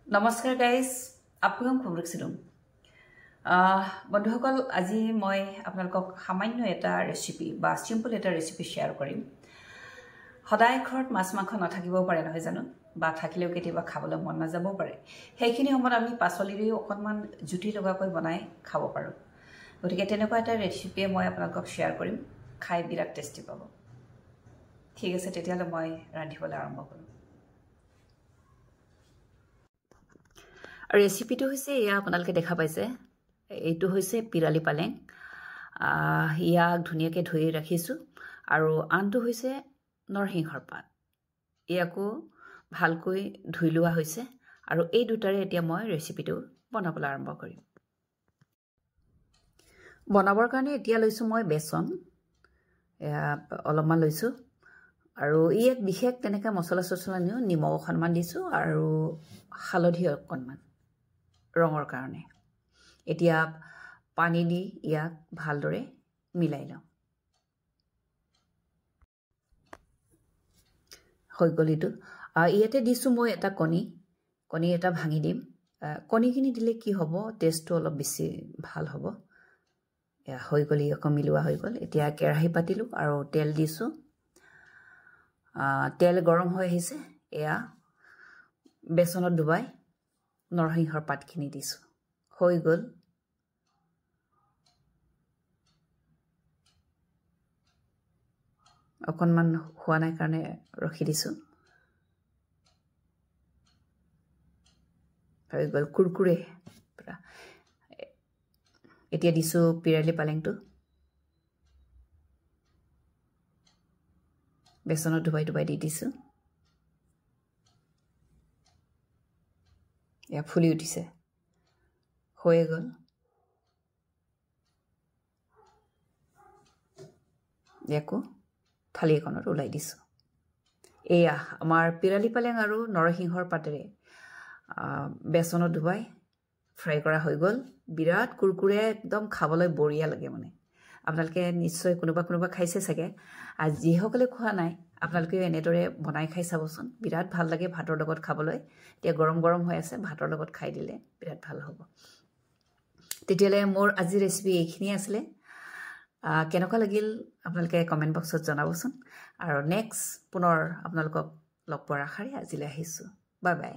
নমস্কাৰ গাইজ আপোনাক খবৰ ৰাখিছিলোঁ বন্ধুসকল আজি মই আপোনালোকক সামান্য এটা ৰেচিপি বা চিম্পল এটা ৰেচিপি শেয়াৰ কৰিম সদায় ঘৰত মাছ মাংস নাথাকিবও পাৰে নহয় জানো বা থাকিলেও কেতিয়াবা খাবলৈ মন নাযাবও পাৰে সেইখিনি সময়ত আমি পাচলিৰেও অকণমান জুতি লগাকৈ বনাই খাব পাৰোঁ গতিকে তেনেকুৱা এটা ৰেচিপিয়ে মই আপোনালোকক শেয়াৰ কৰিম খাই বিৰাট টেষ্টি পাব ঠিক আছে তেতিয়াহ'লে মই ৰান্ধিবলৈ আৰম্ভ কৰিম ৰেচিপিটো হৈছে এয়া আপোনালোকে দেখা পাইছে এইটো হৈছে পিৰালি পালেং ইয়াক ধুনীয়াকৈ ধুই ৰাখিছোঁ আৰু আনটো হৈছে নৰসিংহৰ পাত ইয়াকো ভালকৈ ধুই লোৱা হৈছে আৰু এই দুটাৰে এতিয়া মই ৰেচিপিটো বনাবলৈ আৰম্ভ কৰিম বনাবৰ কাৰণে এতিয়া লৈছোঁ মই বেচন অলপমান লৈছোঁ আৰু ইয়াত বিশেষ তেনেকৈ মছলা চছলা নিও নিমখ অকণমান দিছোঁ আৰু হালধি অকণমান ৰঙৰ কাৰণে এতিয়া পানী দি ইয়াক ভালদৰে মিলাই লওঁ হৈ গ'ল এইটো ইয়াতে দিছোঁ মই এটা কণী এটা ভাঙি দিম কণীখিনি দিলে কি হ'ব টেষ্টটো অলপ বেছি ভাল হ'ব এয়া হৈ গ'ল আকৌ মিলোৱা হৈ গ'ল এতিয়া কেৰাহী পাতিলোঁ আৰু তেল দিছোঁ তেল গৰম হৈ আহিছে এয়া বেচনত ডুবাই নৰসিংহৰ পাতখিনি দিছোঁ হৈ গ'ল অকণমান হোৱা নাই কাৰণে ৰখি দিছোঁ হৈ গ'ল কুৰকুৰে পূৰা এতিয়া দিছোঁ পিৰালি পালেংটো বেচনত ডুবাই দি দিছোঁ এয়া ফুলি উঠিছে হৈয়ে গ'ল ইয়াকো থালি এখনত ওলাই দিছোঁ এয়া আমাৰ পিৰালি পালেং আৰু নৰসিংহৰ পাতেৰে বেচনত ডুবাই ফ্ৰাই কৰা হৈ গ'ল বিৰাট কুৰকুৰে একদম খাবলৈ বঢ়িয়া লাগে মানে আপোনালোকে নিশ্চয় কোনোবা খাইছে চাগে আৰু যিসকলে খোৱা নাই আপোনালোকেও এনেদৰে বনাই খাই চাবচোন বিৰাট ভাল লাগে ভাতৰ লগত খাবলৈ এতিয়া গৰম হৈ আছে ভাতৰ লগত খাই দিলে বিৰাট ভাল হ'ব তেতিয়াহ'লে মোৰ আজি ৰেচিপি এইখিনিয়ে আছিলে কেনেকুৱা লাগিল আপোনালোকে কমেণ্ট বক্সত জনাবচোন আৰু নেক্সট পুনৰ আপোনালোকক লগ পোৱাৰ আশাৰে আজিলৈ আহিছোঁ বাই বাই